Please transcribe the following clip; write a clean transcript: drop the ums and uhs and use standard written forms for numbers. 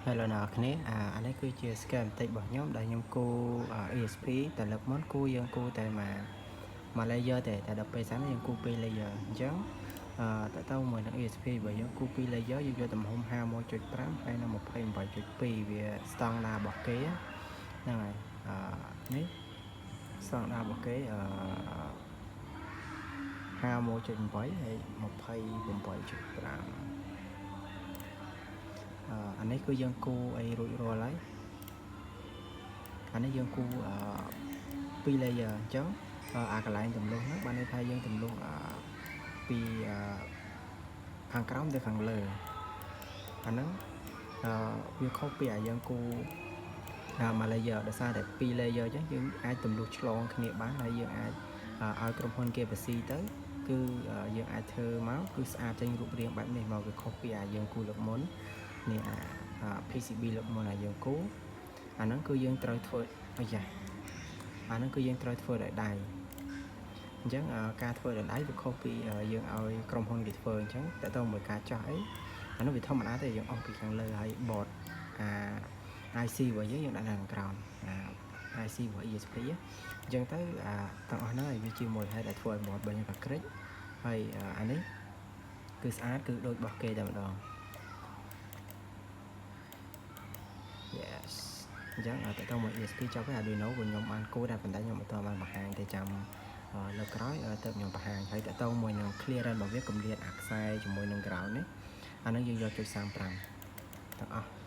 Hello អ្នកនរអានេះគឺជា scam បន្តិចរបស់ខ្ញុំដែលខ្ញុំគូ ESP តែលើកមុនគូយើងគូតែមក layer តែដល់ពេលសិនយើងគូ2 layer អញ្ចឹងតើតើមួយនឹង ESP របស់យើងគូ2 layer យើងយកទំហំ 51.5 ហើយនឹង 28.2 វាស្តង់ដាររបស់គេហ្នឹងហើយនេះស្តង់ដាររបស់គេ51.8 ហើយ 28.5 អានេះគឺយើងគូអីរួចរាល់ហើយអានេះយើងគូ2 layer អញ្ចឹងអាកន្លែងទម្លុះហ្នឹងបានន័យថាយើងទម្លុះពីខាងក្រោមទៅខាងលើអាហ្នឹងវាខុសពីយើងគូមួយ layer ដោយសារតែ2 layer អញ្ចឹងយើងអាចទម្លុះឆ្លងគ្នាបានហើយយើងអាចឲ្យក្រុមហ៊ុនគេបស៊ីទៅគឺយើងអាចធ្វើមកគឺស្អាតចេញរូបរាងបែបនេះមកវាខុសពីយើងគូលើកមុននេះPCB លើកមុនយើងគូអាហ្នឹងគឺយើងត្រូវធ្វើអាហ្នឹងគឺយើងត្រូវធ្វើដោយដៃអញ្ចឹងការធ្វើដោយដៃវាខុសពីយើងឲ្យក្រុមហ៊ុនគេធ្វើអញ្ចឹងតើតើមួយការចោះអីអានោះវាធម្មតាទេយើងអស់ពីខាងលើហើយ board IC របស់យើងដាក់ខាងក្រោមIC របស់ ESP អញ្ចឹងទៅទាំងអស់ហ្នឹងវាជាមួយហេតុដែលធ្វើឲ្យ board របស់យើងកាក្រិចហើយអានេះគឺស្អាតគឺដូចរបស់គេតែម្ដងYes អញ្ចឹងតើតើមក ESP ចប់ហើយ Arduino củaខ្ញុំបានគូដែរប៉ុន្តែខ្ញុំអត់ទាន់បានបង្ហាញទេចាំលើក្រោយទៅខ្ញុំបង្ហាញហើយតើតើមួយនឹង clearance របស់វាកម្រិតអាខ្សែជាមួយនឹង ground នេះអានឹងយើងយកចុច35ទាំងអស់